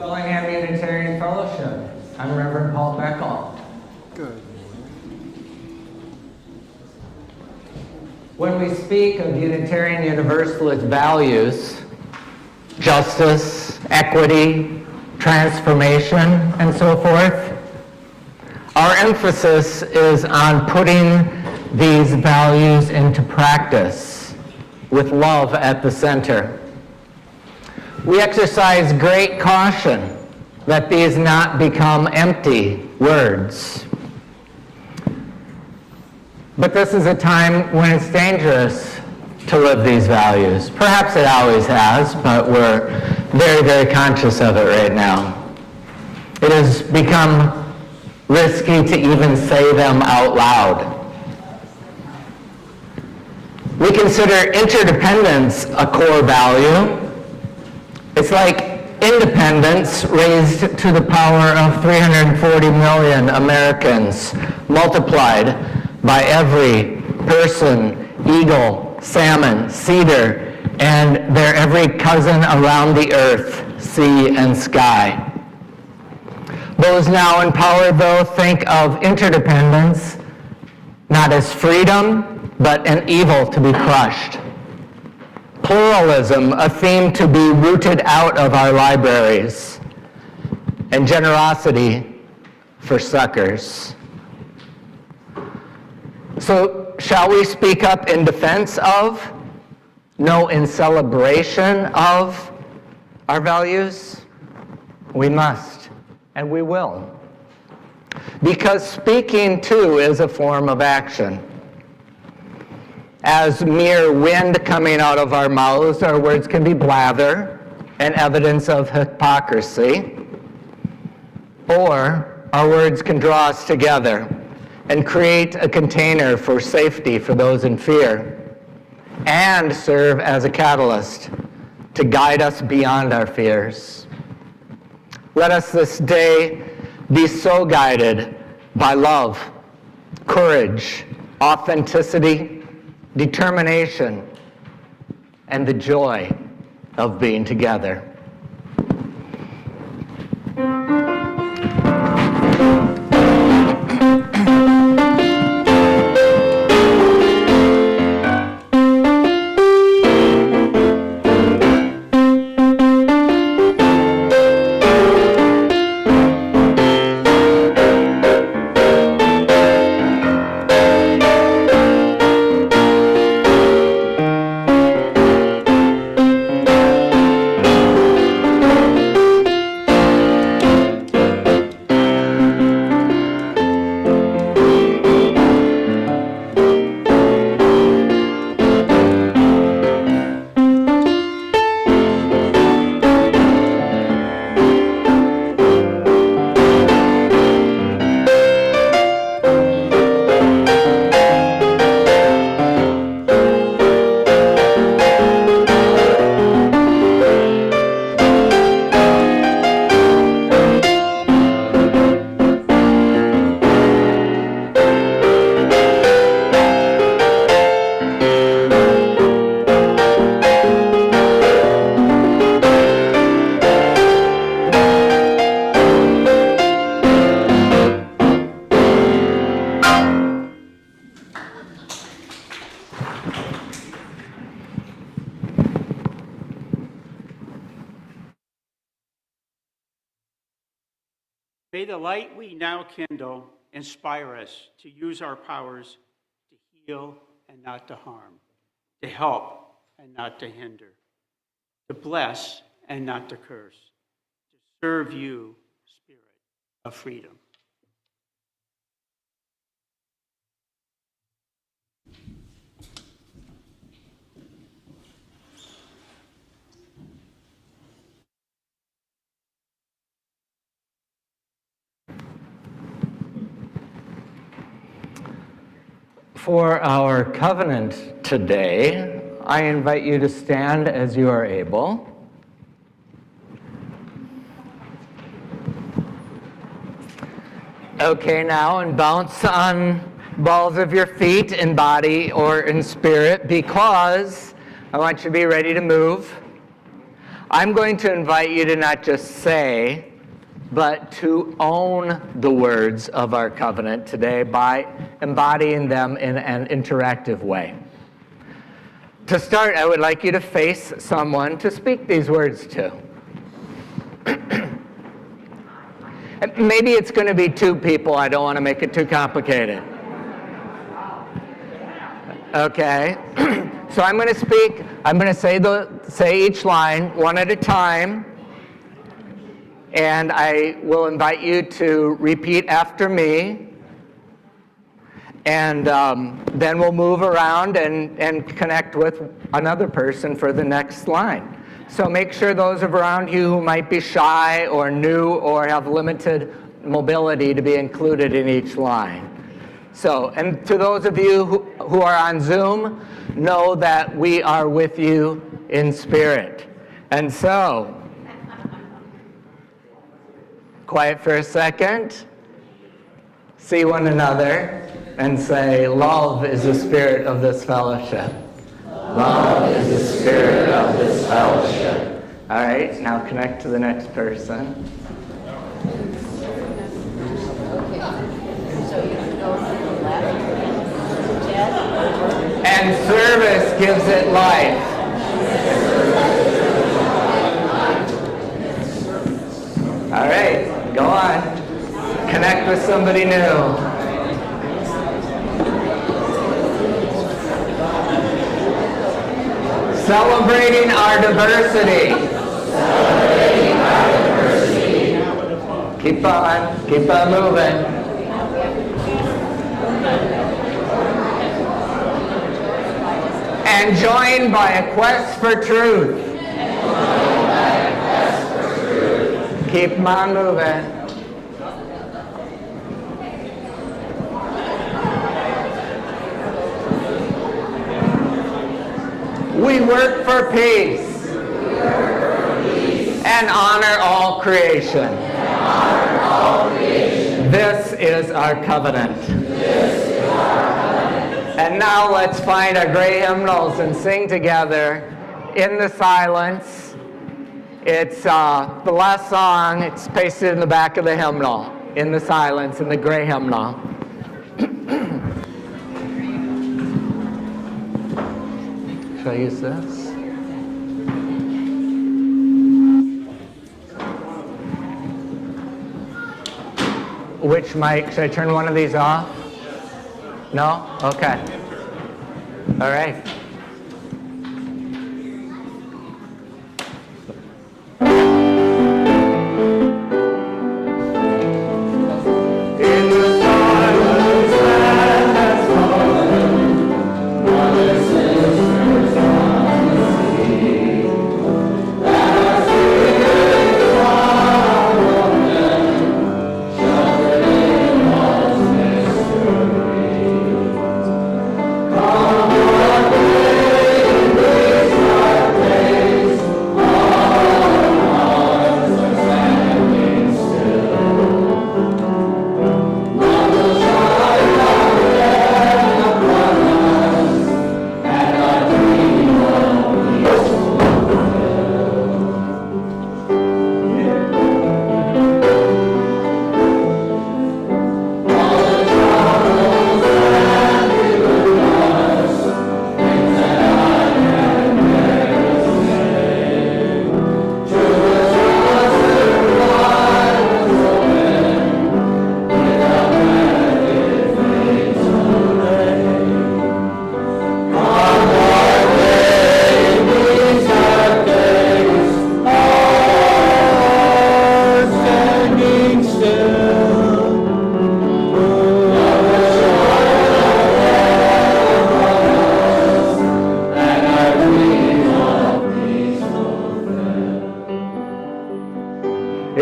Bellingham Unitarian Fellowship. I'm Reverend Paul Beckel. Good. When we speak of Unitarian Universalist values, justice, equity, transformation, and so forth, our emphasis is on putting these values into practice with love at the center. We exercise great caution that these not become empty words. But this is a time when it's dangerous to live these values. Perhaps it always has, but we're very, very conscious of it right now. It has become risky to even say them out loud. We consider interdependence a core value. It's like independence raised to the power of 340 million Americans, multiplied by every person, eagle, salmon, cedar, and their every cousin around the earth, sea and sky. Those now in power, though, think of interdependence not as freedom, but an evil to be crushed. Pluralism, a theme to be rooted out of our libraries, and generosity for suckers. So, shall we speak up in defense of, no, in celebration of our values? We must, and we will. Because speaking, too, is a form of action. As mere wind coming out of our mouths, our words can be blather and evidence of hypocrisy, or our words can draw us together and create a container for safety for those in fear, and serve as a catalyst to guide us beyond our fears. Let us this day be so guided by love, courage, authenticity, determination, and the joy of being together. May the light we now kindle inspire us to use our powers to heal and not to harm, to help and not to hinder, to bless and not to curse, to serve you, Spirit of freedom. For our covenant today, I invite you to stand as you are able. Okay, now, and bounce on balls of your feet in body or in spirit, because I want you to be ready to move. I'm going to invite you to not just say, but to own the words of our covenant today by embodying them in an interactive way. To start, I would like you to face someone to speak these words to. Maybe it's going to be two people. I don't want to make it too complicated. Okay. So I'm going to speak. I'm going to say each line one at a time. And I will invite you to repeat after me. And then we'll move around and connect with another person for the next line. So make sure those around you who might be shy or new or have limited mobility to be included in each line. So, and to those of you who are on Zoom, know that we are with you in spirit. And so, quiet for a second, see one another, and say, love is the spirit of this fellowship. Love is the spirit of this fellowship. All right, now connect to the next person. And service gives it life. All right, go on. Connect with somebody new. Celebrating our diversity. Celebrating our diversity. Keep on moving. And joined by a quest for truth. Keep on moving. We work for peace and honor all creation. This is our covenant. And now let's find our gray hymnals and sing together in the silence. It's the last song. It's pasted in the back of the hymnal, in the silence, in the gray hymnal. Should I use this? Which mic? Should I turn one of these off? No? Okay. All right.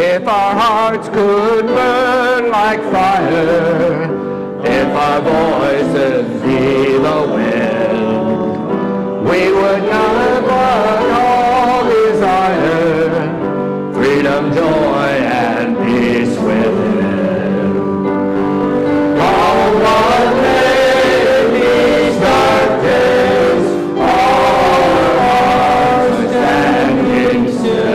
If our hearts could burn like fire, if our voices be the wind, we would not but all desire freedom, joy, and peace within. Oh, what may these dark days, all our hearts standing still.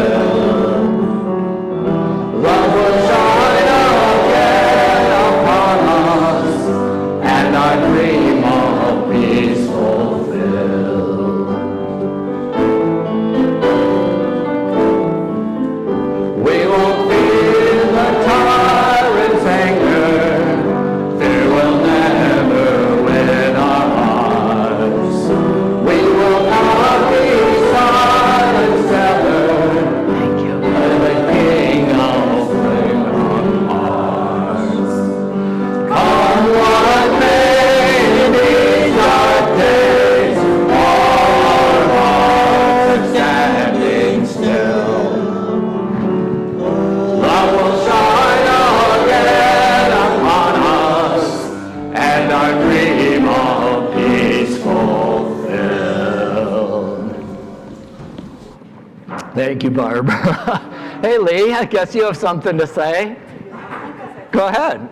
Thank you, Barbara. Hey, Lee, I guess you have something to say. Go ahead.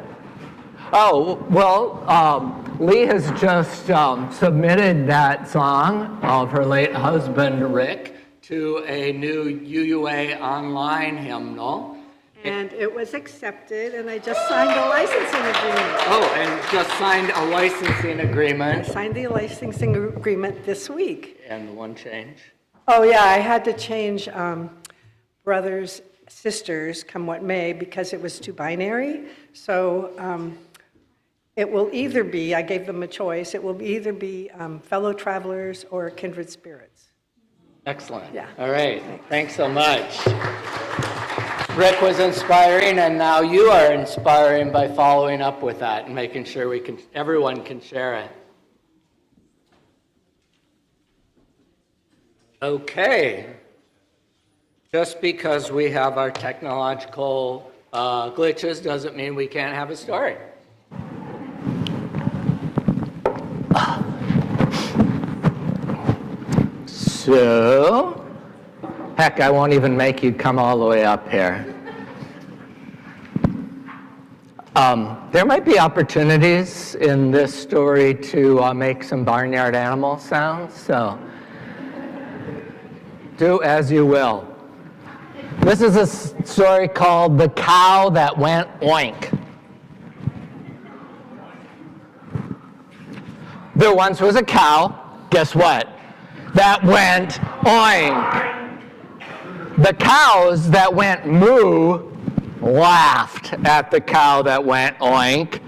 Oh, well, Lee has just submitted that song of her late husband, Rick, to a new UUA online hymnal. And it was accepted, and I just signed a licensing agreement. Oh, and just signed a licensing I agreement. signed the licensing agreement this week. And one change. Oh, yeah, I had to change brothers, sisters, come what may, because it was too binary. So it will either be, I gave them a choice, it will either be fellow travelers or kindred spirits. Excellent. Yeah. All right. Thanks so much. Rick was inspiring, and now you are inspiring by following up with that and making sure everyone can share it. Okay. Just because we have our technological glitches doesn't mean we can't have a story. So, heck, I won't even make you come all the way up here. There might be opportunities in this story to make some barnyard animal sounds, so do as you will. This is a story called The Cow That Went Oink. There once was a cow, guess what? That went oink. The cows that went moo laughed at the cow that went oink.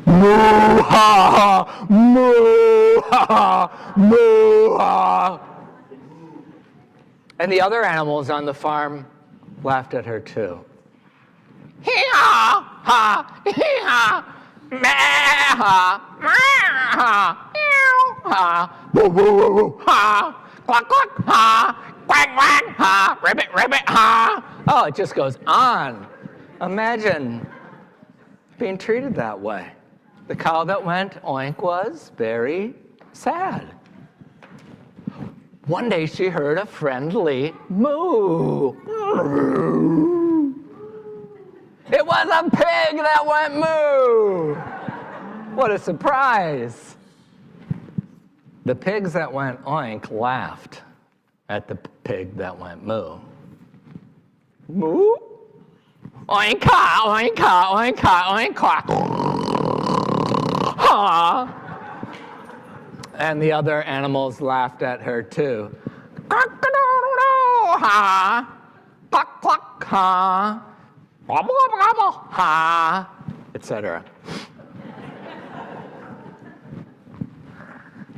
Moo ha ha, moo ha ha, moo ha. And the other animals on the farm laughed at her too. Hee ha ha, hee ha, meh ha, meh ha, meow ha, woo woo woo woo ha, cluck cluck ha, quack quack ha, ribbit ribbit ha. Oh, it just goes on. Imagine being treated that way. The cow that went oink was very sad. One day she heard a friendly moo. It was a pig that went moo. What a surprise. The pigs that went oink laughed at the pig that went moo. Moo? Oinka, oinka, oinka, oinka. Ha! And the other animals laughed at her too. Ha! Cluck, cluck, ha! Gobble, gobble, gobble, ha! Etc.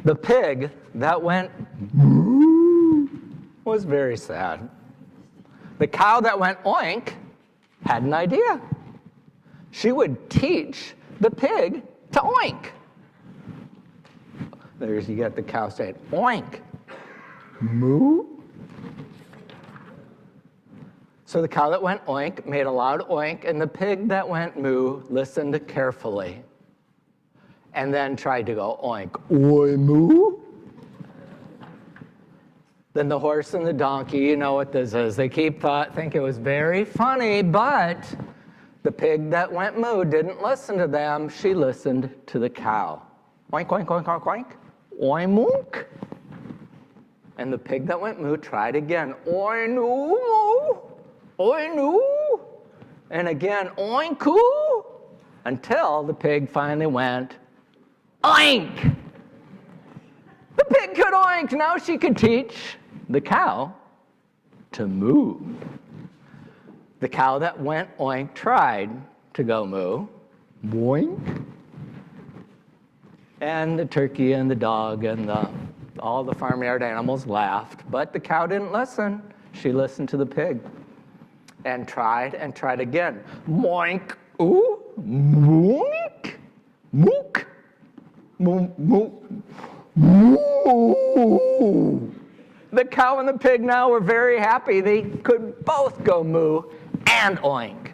The pig that went moo was very sad. The cow that went oink had an idea. She would teach the pig to oink. There's, you get the cow saying, oink, moo. So the cow that went oink made a loud oink, and the pig that went moo listened carefully and then tried to go oink, oi, moo. Then the horse and the donkey, you know what this is. They think it was very funny, but the pig that went moo didn't listen to them. She listened to the cow. Oink, oink, oink, oink, oink. Oi, mook. And the pig that went moo tried again. Oi, noo, moo. Oi, noo. And again, oink-oo. Until the pig finally went, oink. The pig could oink. Now she could teach the cow to moo. The cow that went oink tried to go moo. Boink. And the turkey and the dog and all the farmyard animals laughed, but the cow didn't listen. She listened to the pig and tried again. Moink, ooh, moink, mook, moo, moo, moo. The cow and the pig now were very happy. They could both go moo and oink.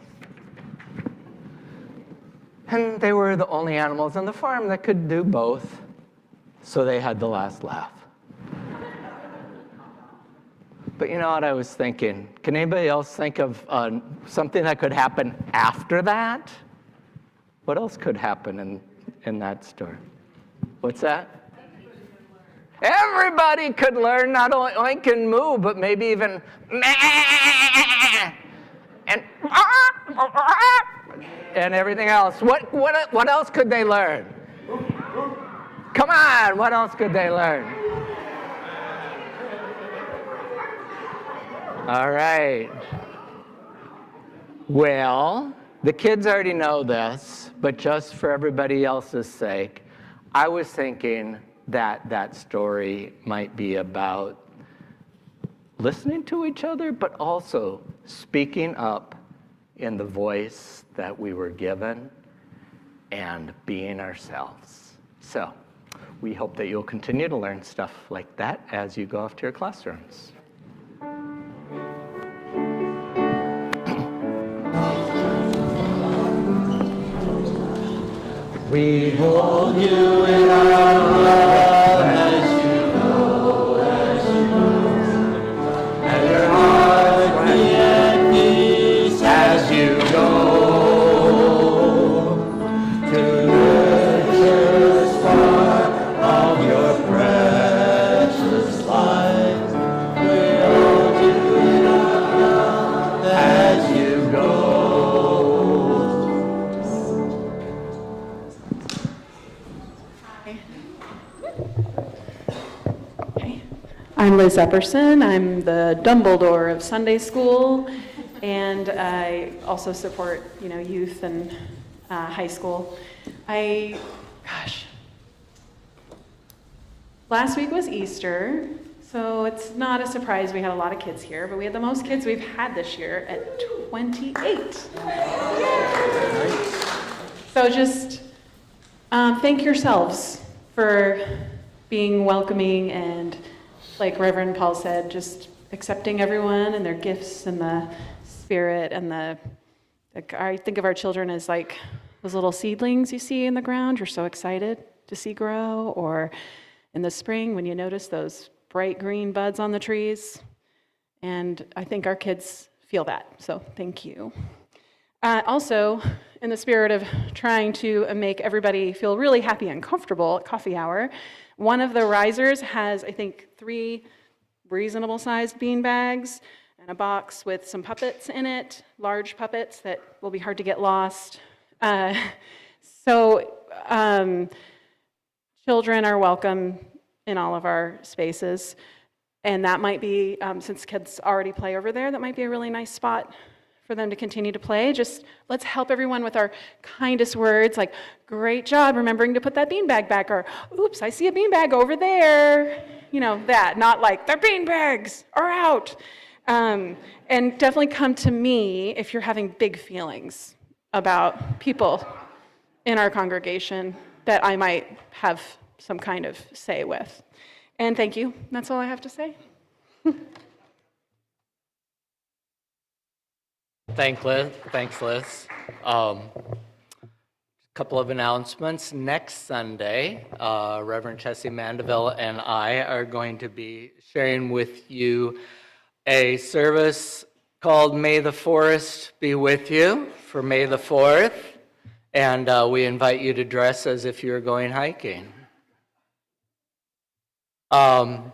And they were the only animals on the farm that could do both, so they had the last laugh. But you know what I was thinking? Can anybody else think of something that could happen after that? What else could happen in that story? What's that? Everybody could learn not only can move, but maybe even and everything else. What else could they learn? Come on, what else could they learn? All right. Well, the kids already know this, but just for everybody else's sake, I was thinking that story might be about listening to each other, but also speaking up in the voice that we were given and being ourselves. So we hope that you'll continue to learn stuff like that as you go off to your classrooms. We hold you in our love as you go, and your heart be at peace as you go to nurture spark of your precious life. We hold you in our love as you go. I'm Liz Epperson. I'm the Dumbledore of Sunday School, and I also support, youth and high school. Last week was Easter, so it's not a surprise we had a lot of kids here, but we had the most kids we've had this year at 28. So just thank yourselves for being welcoming and, like Reverend Paul said, just accepting everyone and their gifts and the spirit and I think of our children as like those little seedlings you see in the ground you're so excited to see grow, or in the spring when you notice those bright green buds on the trees. And I think our kids feel that, so thank you. Also, in the spirit of trying to make everybody feel really happy and comfortable at coffee hour, one of the risers has, I think, 3 reasonable-sized bean bags and a box with some puppets in it, large puppets that will be hard to get lost. Children are welcome in all of our spaces, and that might be, since kids already play over there, that might be a really nice spot for them to continue to play. Just let's help everyone with our kindest words, like, great job remembering to put that beanbag back, or, oops, I see a beanbag over there. That, not like, their beanbags are out. And definitely come to me if you're having big feelings about people in our congregation that I might have some kind of say with. And thank you. That's all I have to say. Thanks, Liz. A couple of announcements. Next Sunday, Reverend Chessie Mandeville and I are going to be sharing with you a service called May the Forest Be With You for May the 4th. And we invite you to dress as if you're going hiking. There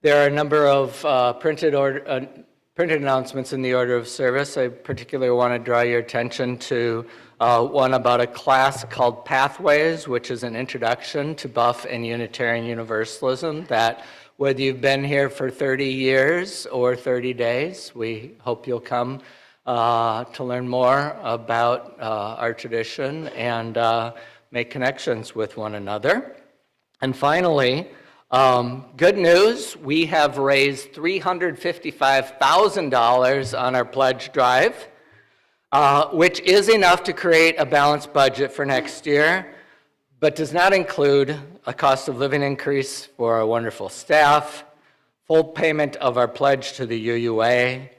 are a number of printed announcements in the order of service. I particularly want to draw your attention to one about a class called Pathways, which is an introduction to Buff and Unitarian Universalism, that whether you've been here for 30 years or 30 days, we hope you'll come to learn more about our tradition and make connections with one another. And finally, good news, we have raised $355,000 on our pledge drive, which is enough to create a balanced budget for next year, but does not include a cost of living increase for our wonderful staff, full payment of our pledge to the UUA,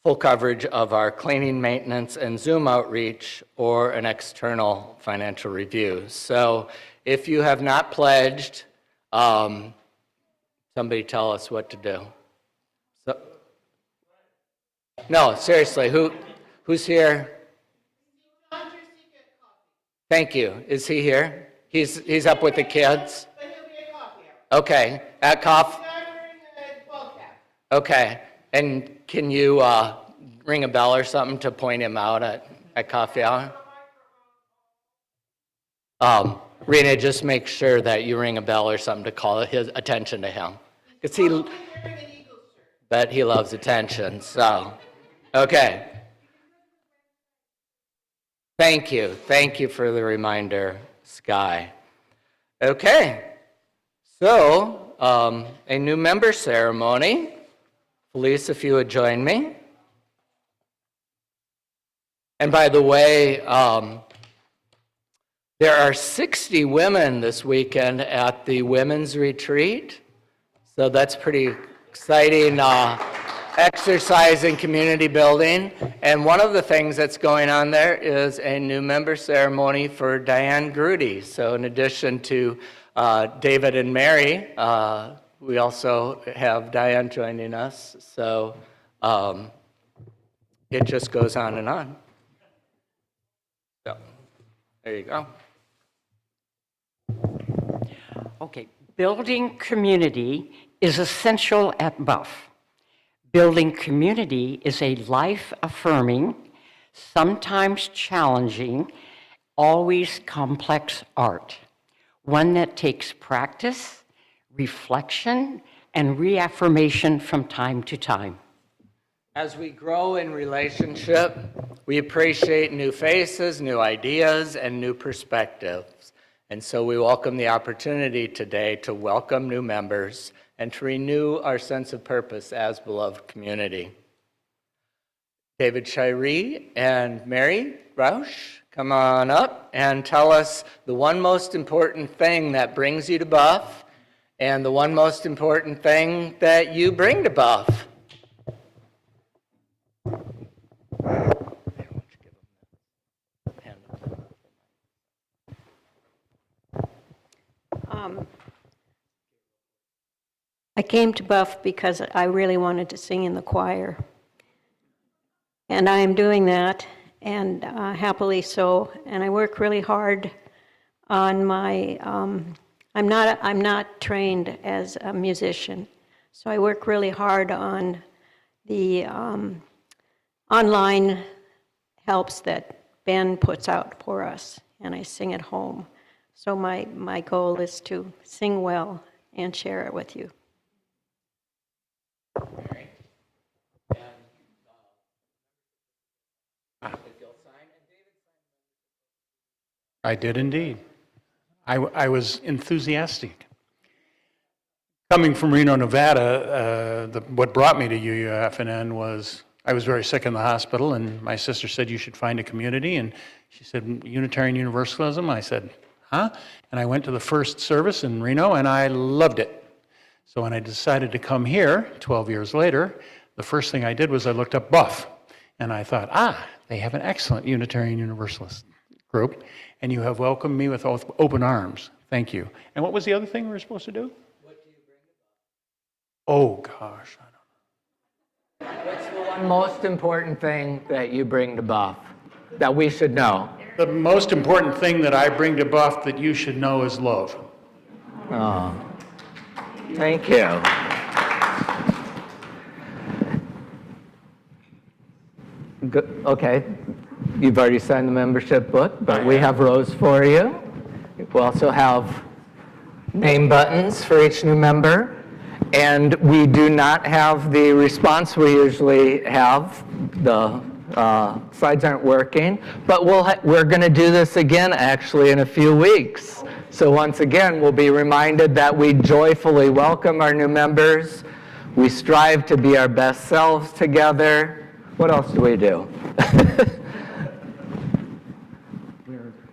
full coverage of our cleaning, maintenance, and Zoom outreach, or an external financial review. So if you have not pledged, somebody tell us what to do. So, No, seriously, who's here? Thank you. Is he here? He's up with the kids? But he'll be at coffee hour. Okay, at coffee. He's not wearing a ball cap. Okay, and can you ring a bell or something to point him out at coffee hour? Rena, just make sure that you ring a bell or something to call his attention to him. Because He's wearing an Eagles shirt. bet he loves attention, so, okay. Thank you for the reminder, Sky. Okay, so, a new member ceremony. Felice, if you would join me. And by the way, there are 60 women this weekend at the women's retreat. So that's pretty exciting exercise in community building. And one of the things that's going on there is a new member ceremony for Diane Grudy. So in addition to David and Mary, we also have Diane joining us. So it just goes on and on. So there you go. Okay, building community is essential at Buff. Building community is a life-affirming, sometimes challenging, always complex art, one that takes practice, reflection, and reaffirmation from time to time. As we grow in relationship, we appreciate new faces, new ideas, and new perspectives. And so we welcome the opportunity today to welcome new members and to renew our sense of purpose as beloved community. David Shiree and Mary Roush, come on up and tell us the one most important thing that brings you to Buff and the one most important thing that you bring to Buff. I came to Buff because I really wanted to sing in the choir. And I am doing that, and happily so. And I work really hard on my, I'm not trained as a musician. So I work really hard on the online helps that Ben puts out for us, and I sing at home. So my goal is to sing well and share it with you. I did indeed. I was enthusiastic. Coming from Reno, Nevada, what brought me to UUFNN was I was very sick in the hospital, and my sister said, you should find a community, and she said, Unitarian Universalism? I said, huh? And I went to the first service in Reno, and I loved it. So when I decided to come here 12 years later, the first thing I did was I looked up Buff, and I thought, they have an excellent Unitarian Universalist group, and you have welcomed me with open arms. Thank you. And what was the other thing we were supposed to do? What do you bring to Buff? Oh, gosh, I don't know. What's the one most important thing that you bring to Buff that we should know? The most important thing that I bring to Buff that you should know is love. Oh, thank you. Good. Okay, you've already signed the membership book, but we have rows for you. We also have name buttons for each new member, and we do not have the response we usually have. The slides aren't working, but we're going to do this again actually in a few weeks. So once again, we'll be reminded that we joyfully welcome our new members. We strive to be our best selves together. What else do we do?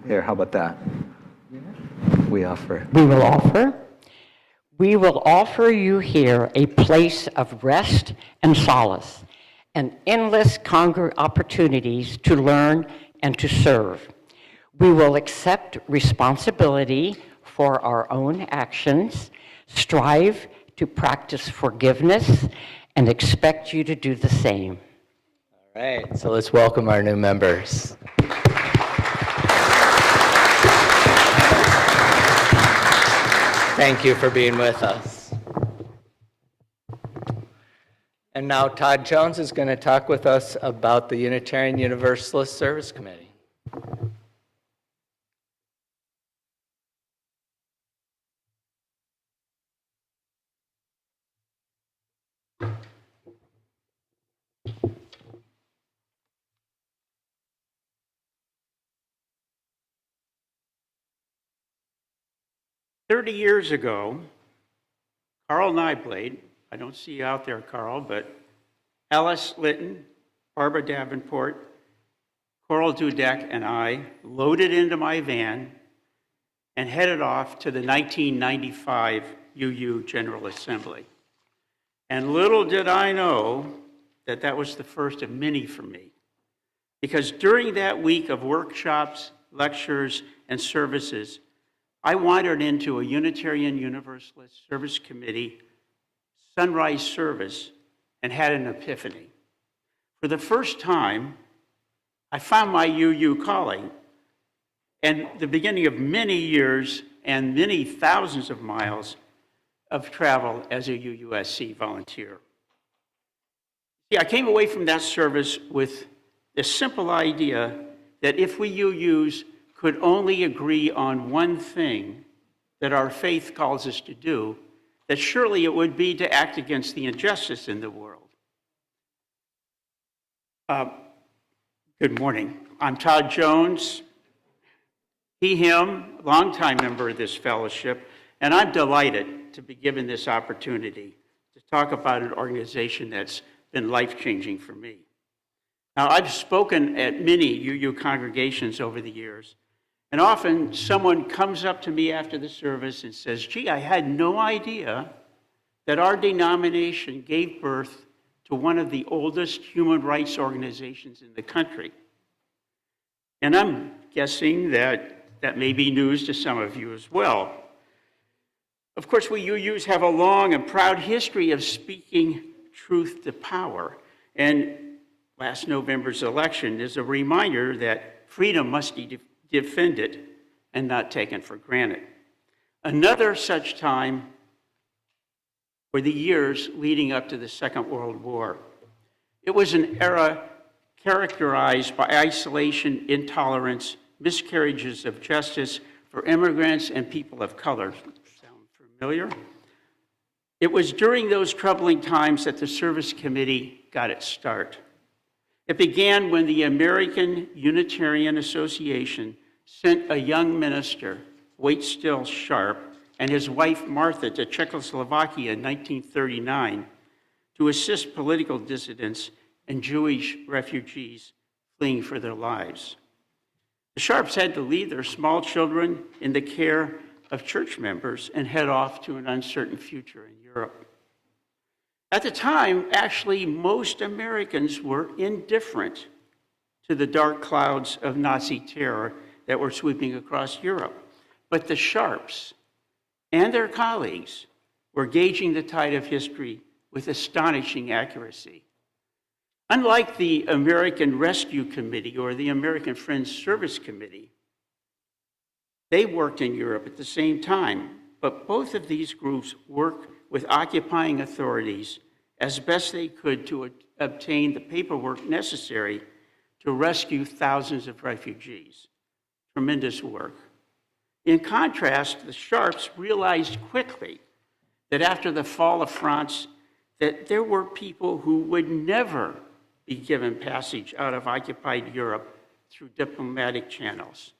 Here, how about that? We offer. We will offer you here a place of rest and solace, and endless opportunities to learn and to serve. We will accept responsibility for our own actions, strive to practice forgiveness, and expect you to do the same. All right, so let's welcome our new members. Thank you for being with us. And now Todd Jones is going to talk with us about the Unitarian Universalist Service Committee. "30 years ago, Carl Nyblade, I don't see you out there, Carl, but Alice Litton, Barbara Davenport, Coral Dudek, and I loaded into my van and headed off to the 1995 UU General Assembly. And little did I know that that was the first of many for me, because during that week of workshops, lectures, and services, I wandered into a Unitarian Universalist Service Committee sunrise service and had an epiphany. For the first time, I found my UU calling and the beginning of many years and many thousands of miles of travel as a UUSC volunteer. See, I came away from that service with the simple idea that if we UUs could only agree on one thing that our faith calls us to do, that surely it would be to act against the injustice in the world. Good morning. I'm Todd Jones, he, him, longtime member of this fellowship, and I'm delighted to be given this opportunity to talk about an organization that's been life-changing for me. Now, I've spoken at many UU congregations over the years, and often someone comes up to me after the service and says, gee, I had no idea that our denomination gave birth to one of the oldest human rights organizations in the country. And I'm guessing that that may be news to some of you as well. Of course, we UUs have a long and proud history of speaking truth to power. And last November's election is a reminder that freedom must be defended and not taken for granted. Another such time were the years leading up to the Second World War. It was an era characterized by isolation, intolerance, miscarriages of justice for immigrants and people of color. Sound familiar? It was during those troubling times that the Service Committee got its start. It began when the American Unitarian Association sent a young minister, Waitstill Sharp, and his wife Martha to Czechoslovakia in 1939 to assist political dissidents and Jewish refugees fleeing for their lives. The Sharps had to leave their small children in the care of church members and head off to an uncertain future in Europe. At the time, actually, most Americans were indifferent to the dark clouds of Nazi terror that were sweeping across Europe. But the Sharps and their colleagues were gauging the tide of history with astonishing accuracy. Unlike the American Rescue Committee or the American Friends Service Committee, they worked in Europe at the same time, but both of these groups worked with occupying authorities as best they could to obtain the paperwork necessary to rescue thousands of refugees. Tremendous work. In contrast, the Sharps realized quickly that after the fall of France, that there were people who would never be given passage out of occupied Europe through diplomatic channels.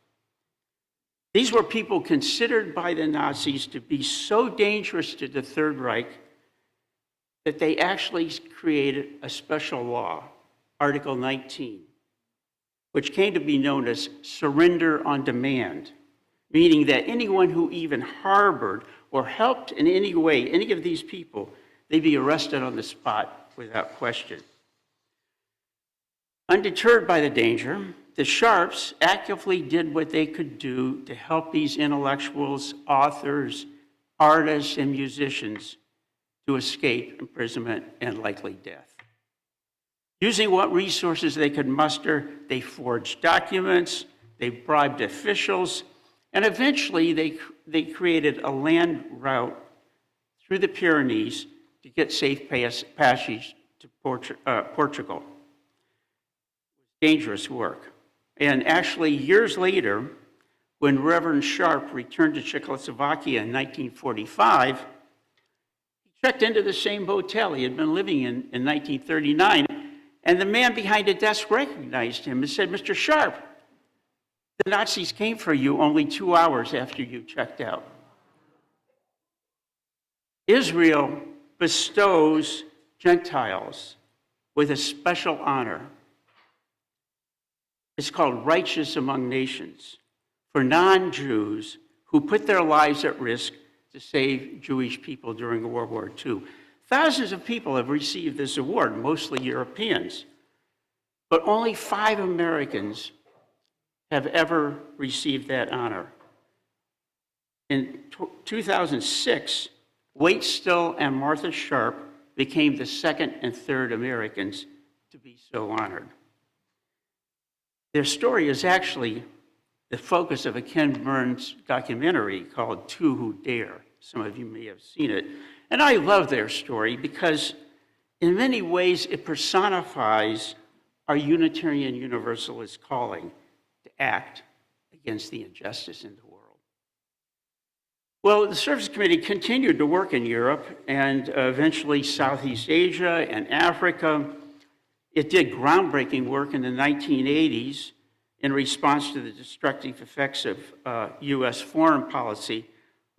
These were people considered by the Nazis to be so dangerous to the Third Reich that they actually created a special law, Article 19, which came to be known as surrender on demand, meaning that anyone who even harbored or helped in any way any of these people, they'd be arrested on the spot without question. Undeterred by the danger, the Sharps actively did what they could do to help these intellectuals, authors, artists, and musicians to escape imprisonment and likely death. Using what resources they could muster, they forged documents, they bribed officials, and eventually they created a land route through the Pyrenees to get safe passage to Portugal. Dangerous work. And actually, years later, when Reverend Sharp returned to Czechoslovakia in 1945, he checked into the same hotel he had been living in 1939, and the man behind the desk recognized him and said, "Mr. Sharp, the Nazis came for you only 2 hours after you checked out." Israel bestows Gentiles with a special honor. It's called Righteous Among Nations, for non-Jews who put their lives at risk to save Jewish people during World War II. Thousands of people have received this award, mostly Europeans, but only 5 Americans have ever received that honor. In 2006, Wade Still and Martha Sharp became the second and third Americans to be so honored. Their story is actually the focus of a Ken Burns documentary called Two Who Dare. Some of you may have seen it. And I love their story because in many ways it personifies our Unitarian Universalist calling to act against the injustice in the world. Well, the Service Committee continued to work in Europe and eventually Southeast Asia and Africa. It did groundbreaking work in the 1980s in response to the destructive effects of U.S. foreign policy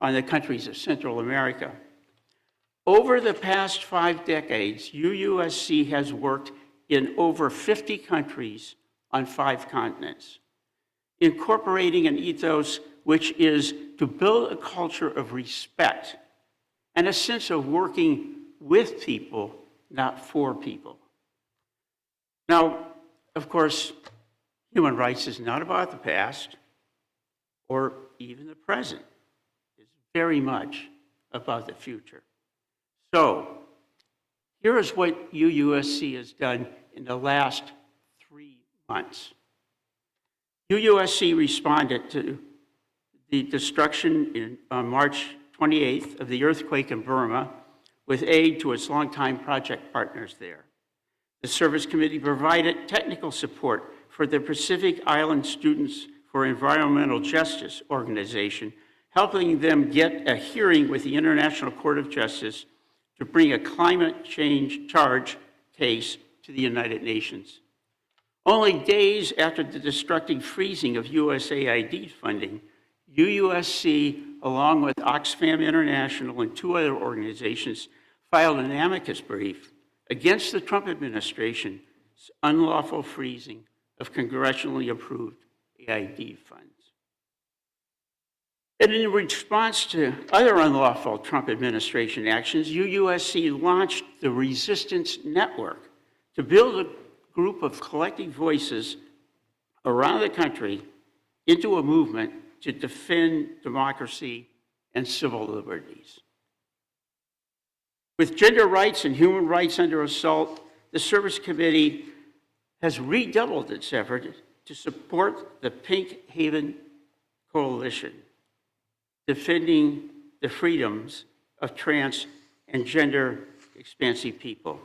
on the countries of Central America. Over the past 5 decades, UUSC has worked in over 50 countries on 5 continents, incorporating an ethos which is to build a culture of respect and a sense of working with people, not for people. Now, of course, human rights is not about the past or even the present. It's very much about the future. So, here is what UUSC has done in the last 3 months. UUSC responded to the destruction on March 28th of the earthquake in Burma with aid to its longtime project partners there. The Service Committee provided technical support for the Pacific Island Students for Environmental Justice organization, helping them get a hearing with the International Court of Justice to bring a climate change charge case to the United Nations. Only days after the destructive freezing of USAID funding, UUSC, along with Oxfam International and 2 other organizations, filed an amicus brief against the Trump administration's unlawful freezing of congressionally approved AID funds. And in response to other unlawful Trump administration actions, UUSC launched the Resistance Network to build a group of collective voices around the country into a movement to defend democracy and civil liberties. With gender rights and human rights under assault, the Service Committee has redoubled its effort to support the Pink Haven Coalition, defending the freedoms of trans and gender expansive people.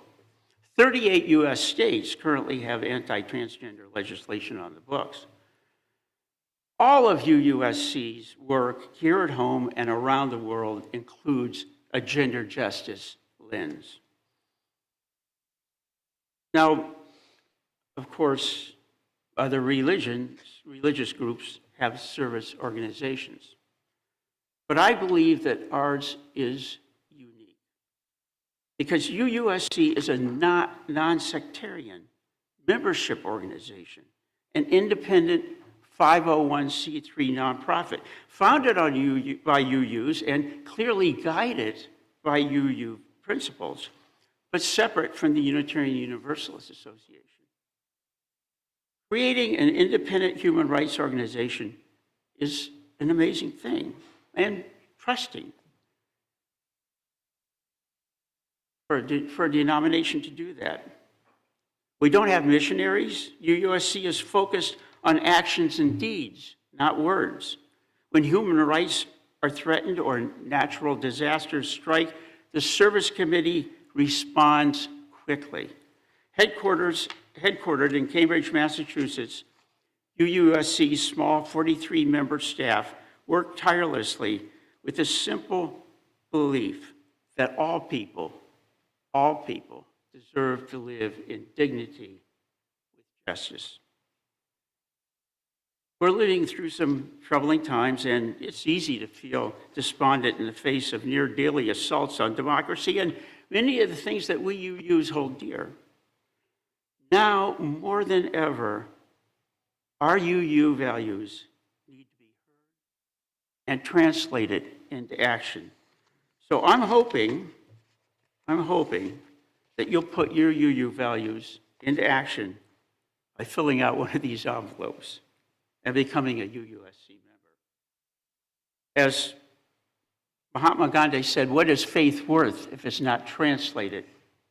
38 U.S. states currently have anti-transgender legislation on the books. All of UUSC's work here at home and around the world includes a gender justice lens. Now, of course, other religious groups have service organizations. But I believe that ours is unique because UUSC is a non-sectarian membership organization, an independent 501c3 nonprofit, founded by UUs and clearly guided by UU principles, but separate from the Unitarian Universalist Association. Creating an independent human rights organization is an amazing thing, and trusting for a denomination to do that. We don't have missionaries. UUSC is focused on actions and deeds, not words. When human rights are threatened or natural disasters strike, the service committee responds quickly. Headquartered in Cambridge, Massachusetts, UUSC's small 43-member staff work tirelessly with the simple belief that all people deserve to live in dignity with justice. We're living through some troubling times, and it's easy to feel despondent in the face of near daily assaults on democracy and many of the things that we UUs hold dear. Now, more than ever, our UU values need to be heard and translated into action. So I'm hoping that you'll put your UU values into action by filling out one of these envelopes and becoming a UUSC member. As Mahatma Gandhi said, what is faith worth if it's not translated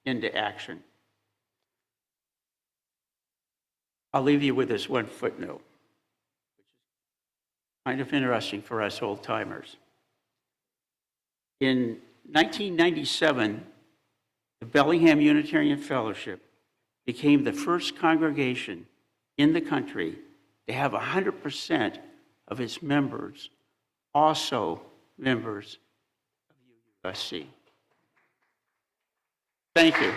into action? I'll leave you with this one footnote, which is kind of interesting for us old-timers. In 1997, the Bellingham Unitarian Fellowship became the first congregation in the country to have 100% of its members also members of UUSC. Thank you.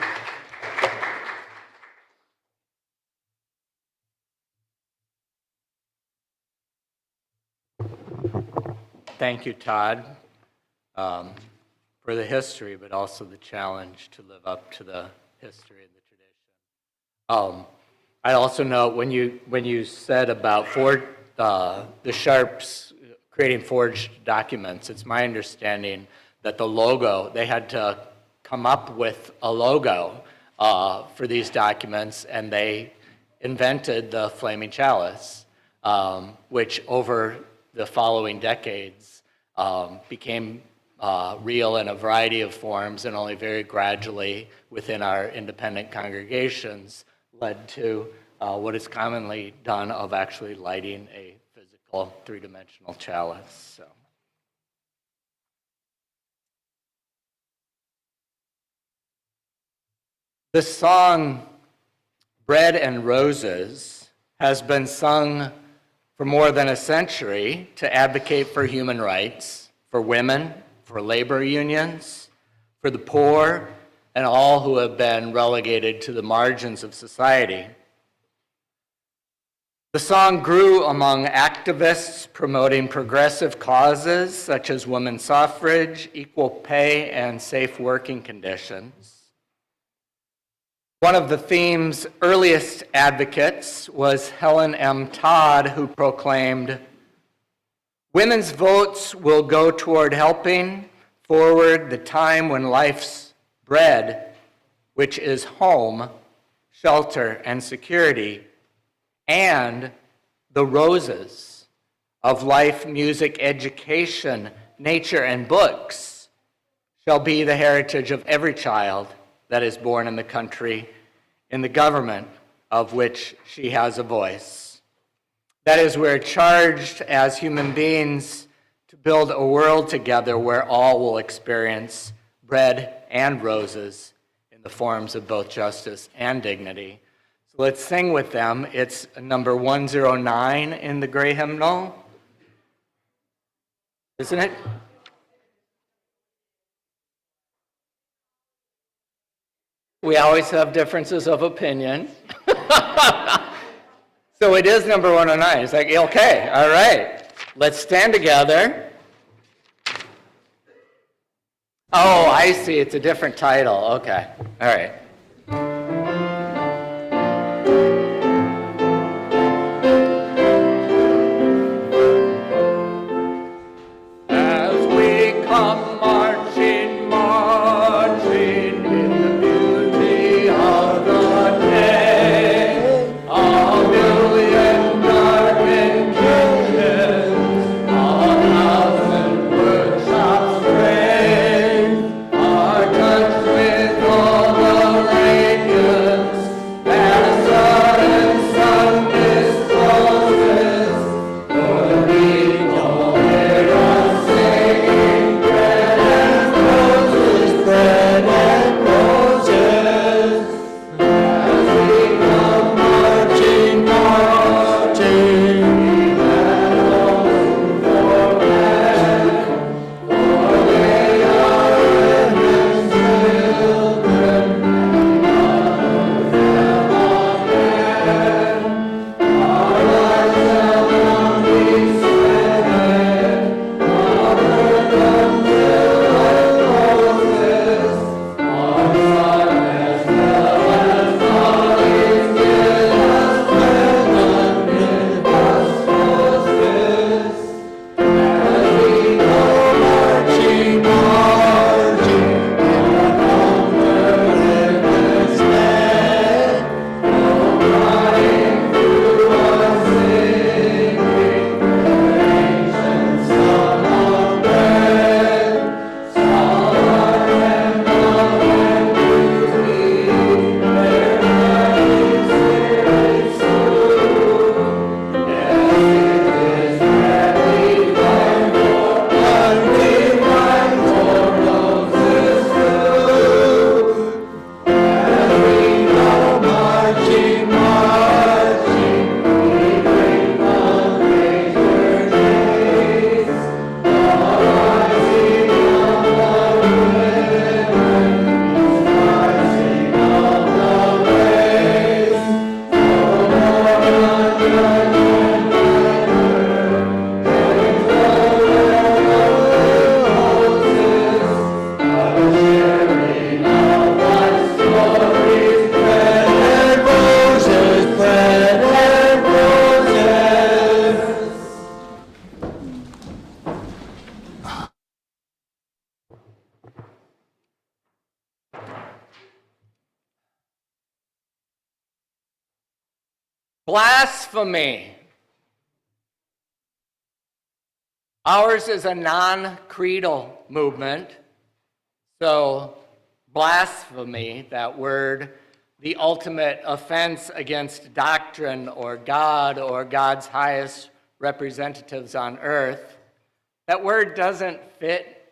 Thank you, Todd, for the history, but also the challenge to live up to the history and the tradition. I also note when you said about the Sharps creating forged documents, it's my understanding that the logo, they had to come up with a logo for these documents, and they invented the flaming chalice, which over the following decades became real in a variety of forms, and only very gradually within our independent congregations led to what is commonly done of actually lighting a physical three-dimensional chalice. So. The song Bread and Roses has been sung for more than a century to advocate for human rights, for women, for labor unions, for the poor, and all who have been relegated to the margins of society. The song grew among activists promoting progressive causes such as women's suffrage, equal pay, and safe working conditions. One of the theme's earliest advocates was Helen M. Todd, who proclaimed, "Women's votes will go toward helping forward the time when life's bread, which is home, shelter, and security, and the roses of life, music, education, nature, and books shall be the heritage of every child that is born in the country, in the government of which she has a voice." That is, we're charged as human beings to build a world together where all will experience bread and roses in the forms of both justice and dignity. So let's sing with them. It's number 109 in the Gray Hymnal, isn't it? We always have differences of opinion. So it is number 109. It's like, okay, all right. Let's stand together. Oh, I see. It's a different title. Okay. All right. As we come marching, marching in the beauty of the day, a million darkened kitchens, a thousand workshops stray, are touched with all the Blasphemy. Ours is a non-creedal movement, so blasphemy, that word, the ultimate offense against doctrine or God or God's highest representatives on earth, that word doesn't fit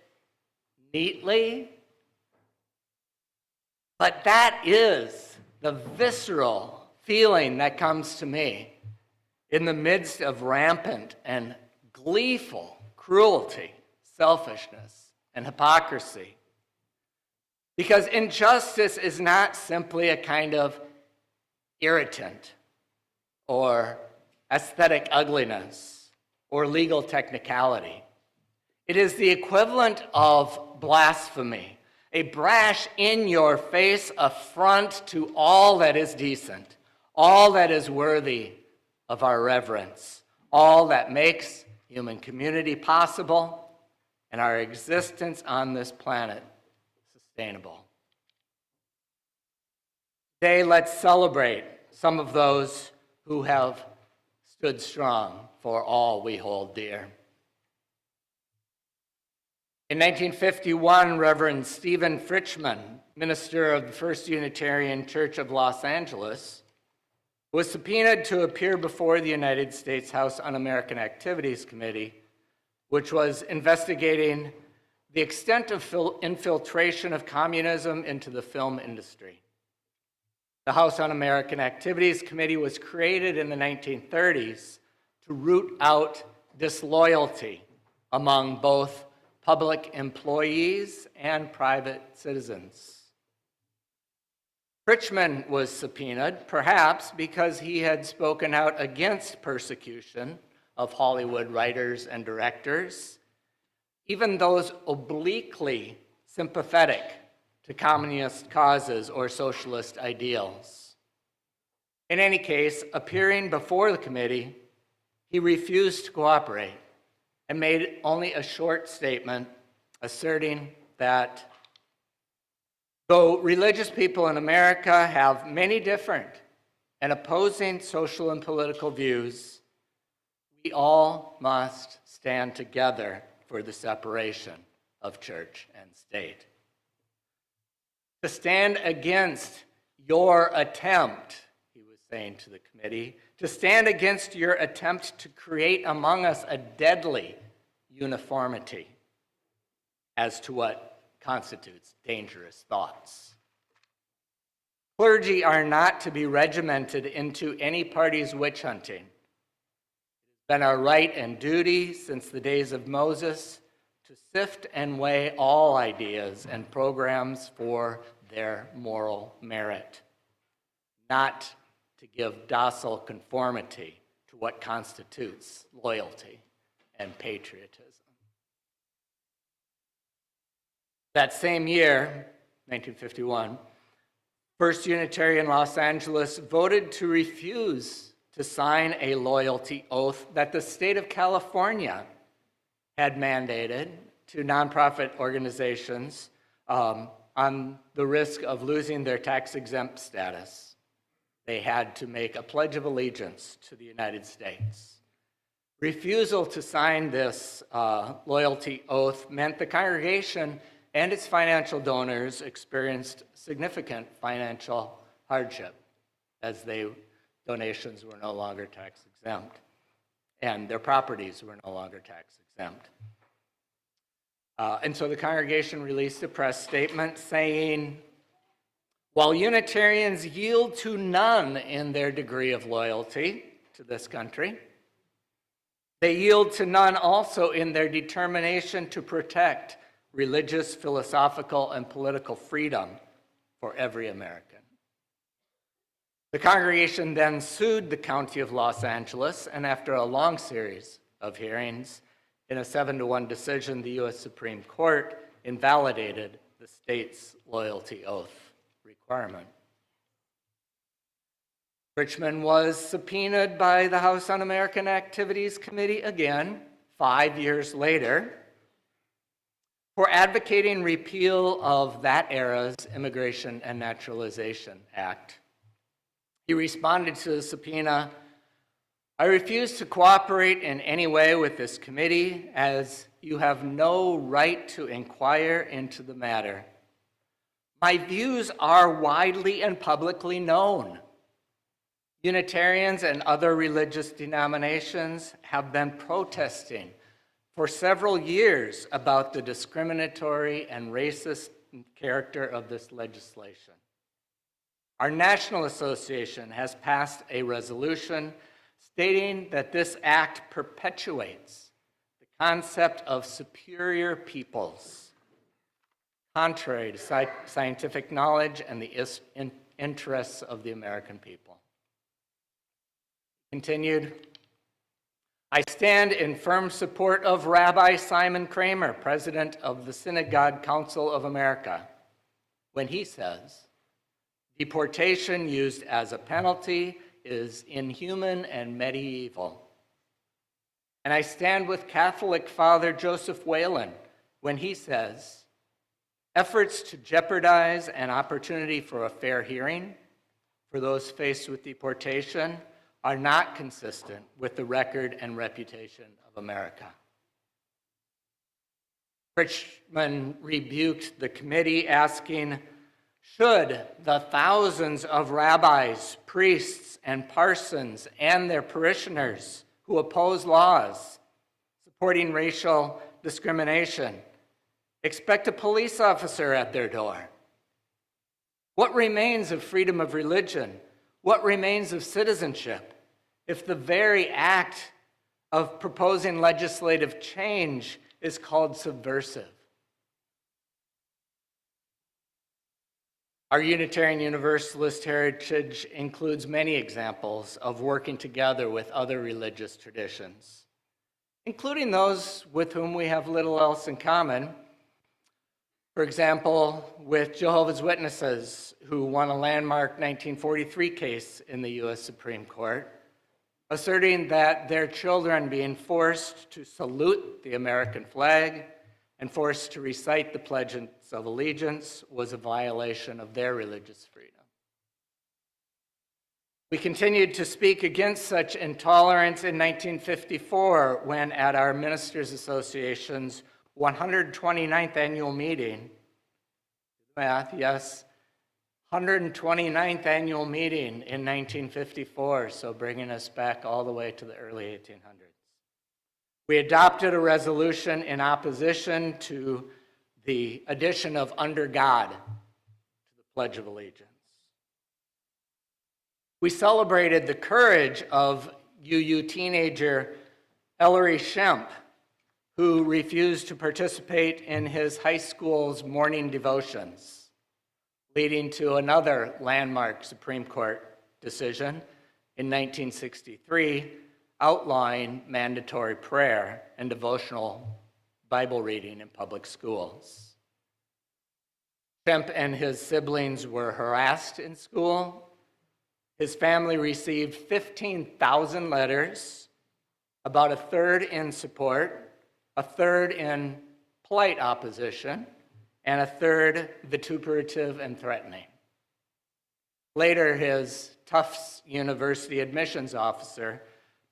neatly, but that is the visceral feeling that comes to me in the midst of rampant and gleeful cruelty, selfishness, and hypocrisy. Because injustice is not simply a kind of irritant or aesthetic ugliness or legal technicality. It is the equivalent of blasphemy, a brash, in-your-face affront to all that is decent, all that is worthy of our reverence, all that makes human community possible and our existence on this planet sustainable. Today, let's celebrate some of those who have stood strong for all we hold dear. In 1951, Rev Stephen Fritchman, minister of the First Unitarian Church of Los Angeles, was subpoenaed to appear before the United States House Un-American Activities Committee, which was investigating the extent of infiltration of communism into the film industry. The House Un-American Activities Committee was created in the 1930s to root out disloyalty among both public employees and private citizens. Fritchman was subpoenaed, perhaps because he had spoken out against persecution of Hollywood writers and directors, even those obliquely sympathetic to communist causes or socialist ideals. In any case, appearing before the committee, he refused to cooperate and made only a short statement asserting that though religious people in America have many different and opposing social and political views, we all must stand together for the separation of church and state. To stand against your attempt, he was saying to the committee, to stand against your attempt to create among us a deadly uniformity as to what constitutes dangerous thoughts. Clergy are not to be regimented into any party's witch hunting. It's been our right and duty since the days of Moses to sift and weigh all ideas and programs for their moral merit, not to give docile conformity to what constitutes loyalty and patriotism. That same year, 1951, First Unitarian Los Angeles voted to refuse to sign a loyalty oath that the state of California had mandated to nonprofit organizations on the risk of losing their tax-exempt status. They had to make a pledge of allegiance to the United States. Refusal to sign this loyalty oath meant the congregation and its financial donors experienced significant financial hardship as donations were no longer tax exempt and their properties were no longer tax exempt. And so the congregation released a press statement saying, while Unitarians yield to none in their degree of loyalty to this country, they yield to none also in their determination to protect religious, philosophical, and political freedom for every American. The congregation then sued the County of Los Angeles, and after a long series of hearings, in a 7-1 decision, the U.S. Supreme Court invalidated the state's loyalty oath requirement. Fritchman was subpoenaed by the House Un-American Activities Committee again, 5 years later, for advocating repeal of that era's Immigration and Naturalization Act. He responded to the subpoena I refuse to cooperate in any way with this committee, as you have no right to inquire into the matter. My views are widely and publicly known. Unitarians and other religious denominations have been protesting for several years about the discriminatory and racist character of this legislation. Our National Association has passed a resolution stating that this act perpetuates the concept of superior peoples, contrary to scientific knowledge and the interests of the American people. Continued, I stand in firm support of Rabbi Simon Kramer, president of the Synagogue Council of America, when he says, deportation used as a penalty is inhuman and medieval. And I stand with Catholic Father Joseph Whalen when he says, efforts to jeopardize an opportunity for a fair hearing for those faced with deportation are not consistent with the record and reputation of America. Fritchman rebuked the committee, asking, should the thousands of rabbis, priests, and parsons and their parishioners who oppose laws supporting racial discrimination expect a police officer at their door? What remains of freedom of religion? What remains of citizenship if the very act of proposing legislative change is called subversive? Our Unitarian Universalist heritage includes many examples of working together with other religious traditions, including those with whom we have little else in common. For example, with Jehovah's Witnesses, who won a landmark 1943 case in the U.S. Supreme Court, asserting that their children being forced to salute the American flag and forced to recite the Pledge of Allegiance was a violation of their religious freedom. We continued to speak against such intolerance in 1954 when, at our Ministers Association's 129th annual meeting, math, yes, 129th annual meeting in 1954, so bringing us back all the way to the early 1800s. We adopted a resolution in opposition to the addition of under God to the Pledge of Allegiance. We celebrated the courage of UU teenager Ellery Shemp, who refused to participate in his high school's morning devotions, leading to another landmark Supreme Court decision in 1963 outlawing mandatory prayer and devotional Bible reading in public schools. Shemp and his siblings were harassed in school. His family received 15,000 letters, about a third in support, a third in polite opposition, and a third vituperative and threatening. Later, his Tufts University admissions officer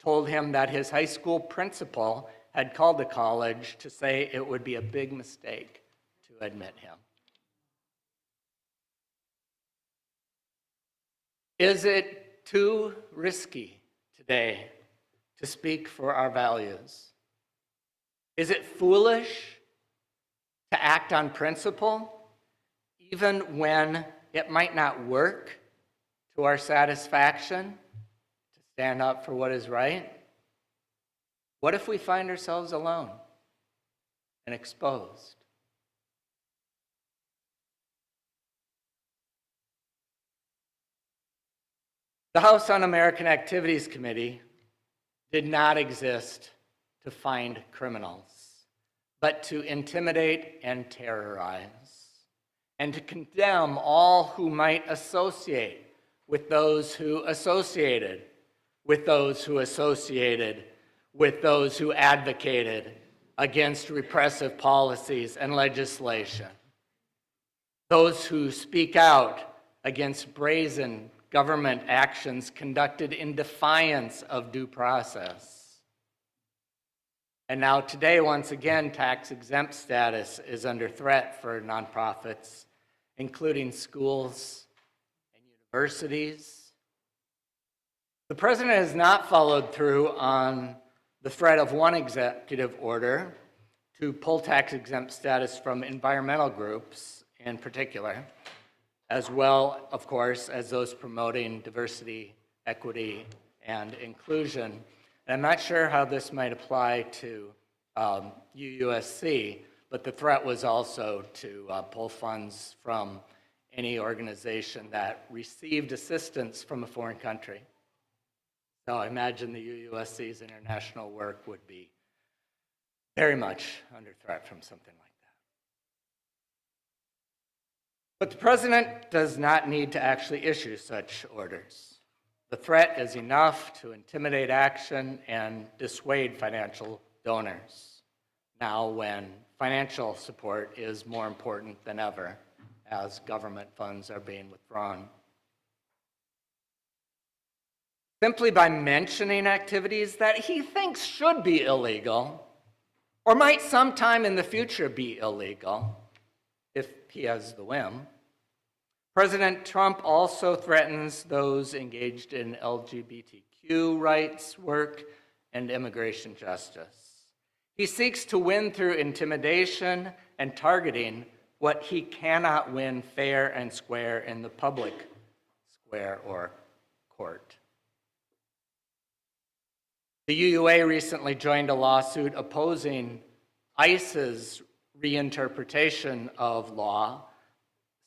told him that his high school principal had called the college to say it would be a big mistake to admit him. Is it too risky today to speak for our values? Is it foolish to act on principle, even when it might not work to our satisfaction, to stand up for what is right? What if we find ourselves alone and exposed? The House Unamerican Activities Committee did not exist to find criminals, but to intimidate and terrorize, and to condemn all who might associate with those who associated, with those who associated, with those who advocated against repressive policies and legislation, those who speak out against brazen government actions conducted in defiance of due process. And now today, once again, tax-exempt status is under threat for nonprofits, including schools and universities. The president has not followed through on the threat of one executive order to pull tax-exempt status from environmental groups in particular, as well, of course, as those promoting diversity, equity, and inclusion. And I'm not sure how this might apply to UUSC, but the threat was also to pull funds from any organization that received assistance from a foreign country. So I imagine the UUSC's international work would be very much under threat from something like that. But the president does not need to actually issue such orders. The threat is enough to intimidate action and dissuade financial donors, now when financial support is more important than ever as government funds are being withdrawn. Simply by mentioning activities that he thinks should be illegal, or might sometime in the future be illegal, if he has the whim, President Trump also threatens those engaged in LGBTQ rights work and immigration justice. He seeks to win through intimidation and targeting what he cannot win fair and square in the public square or court. The UUA recently joined a lawsuit opposing ICE's reinterpretation of law,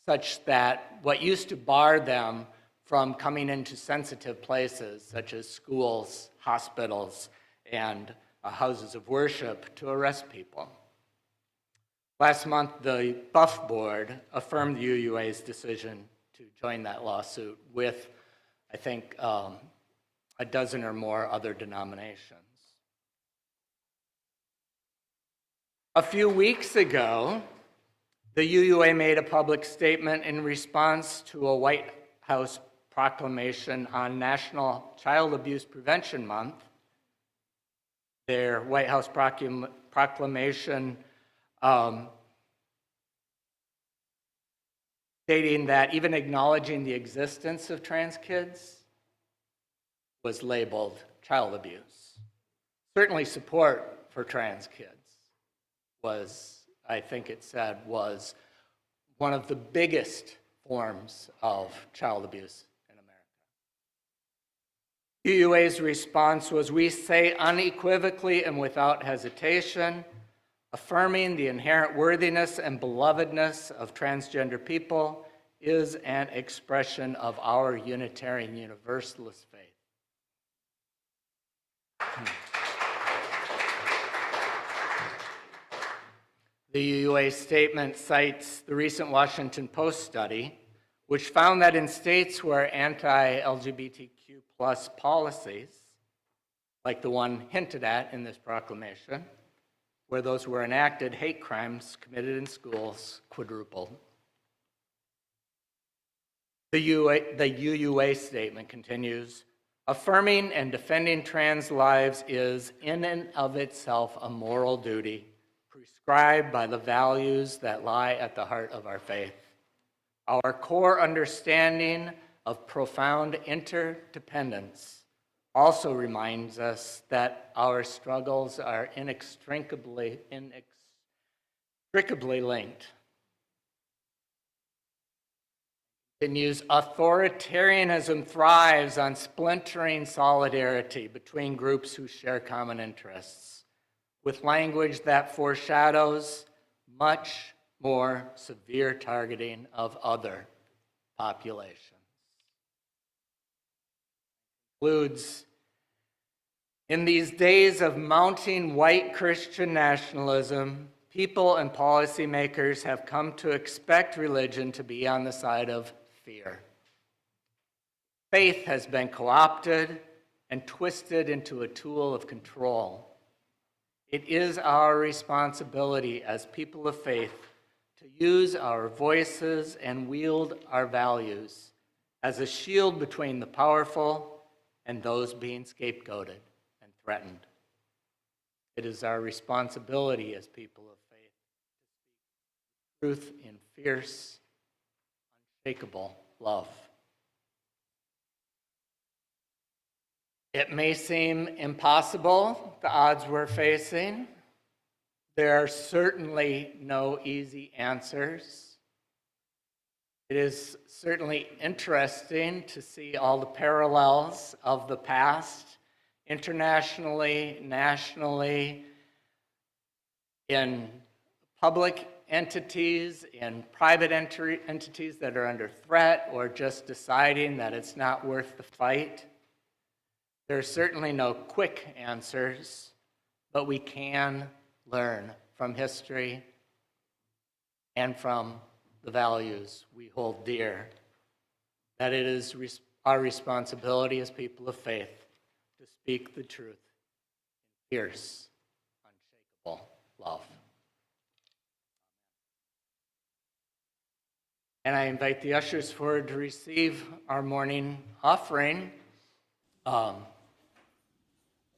such that what used to bar them from coming into sensitive places, such as schools, hospitals, and houses of worship, to arrest people. Last month, the Buff Board affirmed the UUA's decision to join that lawsuit with, I think, a dozen or more other denominations. A few weeks ago, the UUA made a public statement in response to a White House proclamation on National Child Abuse Prevention Month. Their White House proclamation stating that even acknowledging the existence of trans kids was labeled child abuse. Certainly support for trans kids was, I think it said, was one of the biggest forms of child abuse in America. UUA's response was, we say unequivocally and without hesitation, affirming the inherent worthiness and belovedness of transgender people is an expression of our Unitarian Universalist faith. The UUA statement cites the recent Washington Post study, which found that in states where anti-LGBTQ plus policies, like the one hinted at in this proclamation, where those were enacted, hate crimes committed in schools quadrupled. The UUA statement continues, affirming and defending trans lives is in and of itself a moral duty prescribed by the values that lie at the heart of our faith. Our core understanding of profound interdependence also reminds us that our struggles are inextricably linked. Continues, authoritarianism thrives on splintering solidarity between groups who share common interests, with language that foreshadows much more severe targeting of other populations. Concludes, in these days of mounting white Christian nationalism, people and policymakers have come to expect religion to be on the side of fear. Faith has been co-opted and twisted into a tool of control. It is our responsibility as people of faith to use our voices and wield our values as a shield between the powerful and those being scapegoated and threatened. It is our responsibility as people of faith to speak truth in fierce, unshakable love. It may seem impossible, the odds we're facing. There are certainly no easy answers. It is certainly interesting to see all the parallels of the past, internationally, nationally, in public entities, in private entities that are under threat or just deciding that it's not worth the fight. There are certainly no quick answers, but we can learn from history and from the values we hold dear, that it is our responsibility as people of faith to speak the truth in fierce, unshakable love. And I invite the ushers forward to receive our morning offering.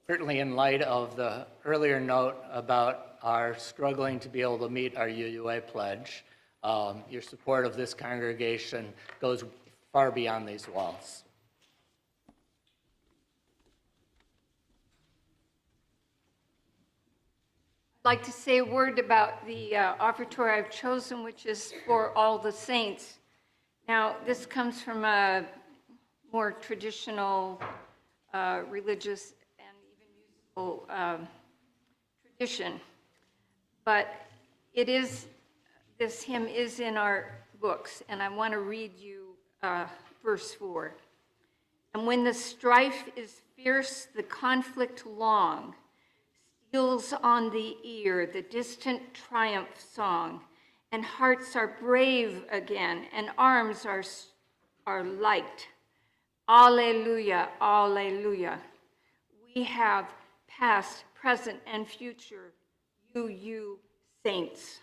Certainly in light of the earlier note about our struggling to be able to meet our UUA pledge, your support of this congregation goes far beyond these walls. I'd like to say a word about the offertory I've chosen, which is for all the saints. Now, this comes from a more traditional religious and even musical tradition, but this hymn is in our books, and I want to read you verse 4. And when the strife is fierce, the conflict long, steals on the ear the distant triumph song, and hearts are brave again, and arms are light. Alleluia, alleluia. We have past, present, and future, you saints.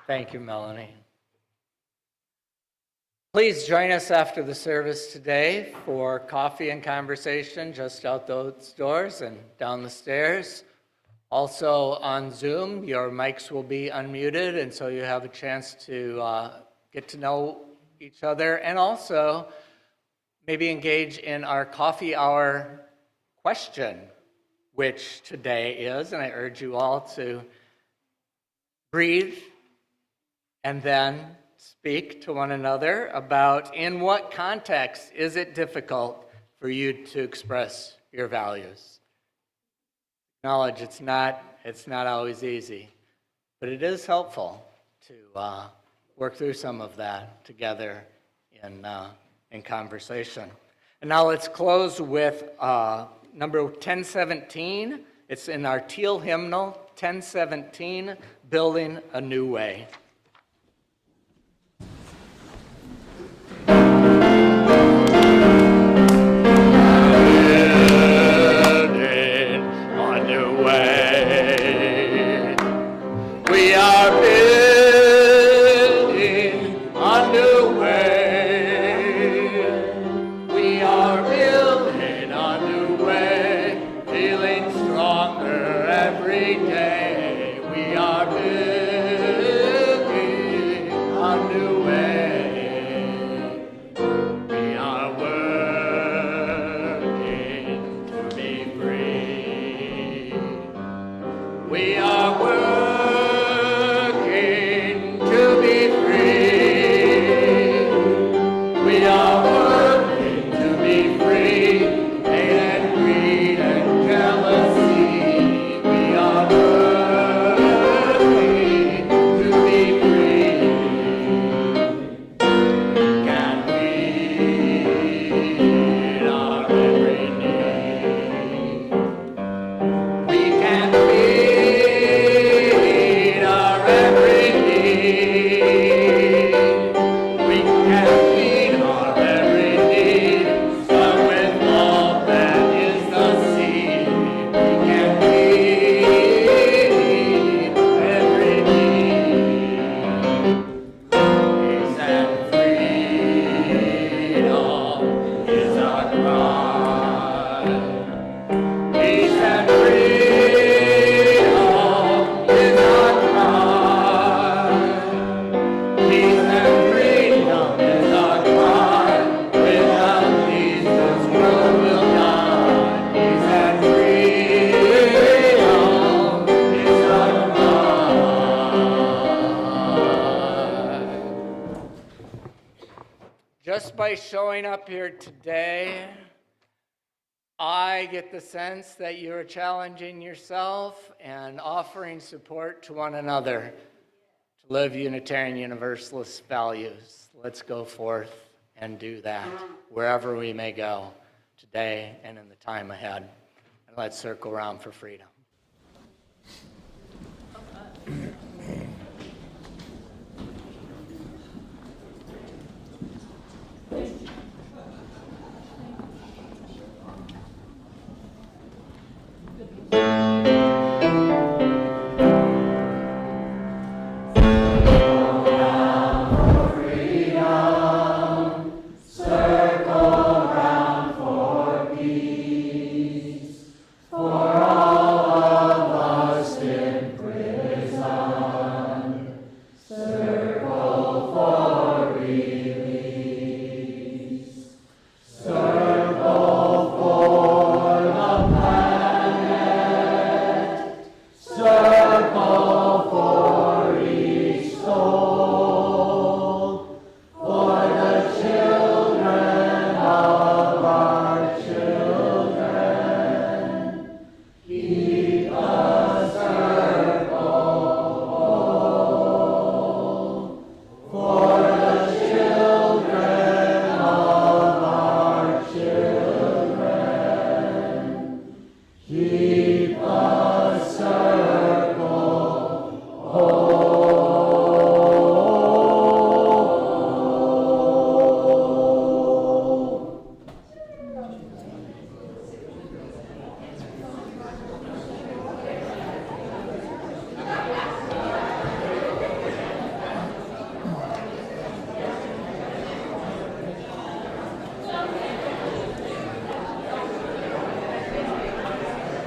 Thank you, Melanie. Please join us after the service today for coffee and conversation just out those doors and down the stairs. Also on Zoom, your mics will be unmuted, and so you have a chance to get to know each other, and also maybe engage in our coffee hour question, which today is, and I urge you all to breathe and then speak to one another about in what context is it difficult for you to express your values. Acknowledge it's not always easy, but it is helpful to work through some of that together in conversation. And now let's close with number 1017. It's in our teal hymnal, 1017, Building a New Way. Just by showing up here today, I get the sense that you're challenging yourself and offering support to one another to live Unitarian Universalist values. Let's go forth and do that wherever we may go today and in the time ahead. And let's circle around for freedom.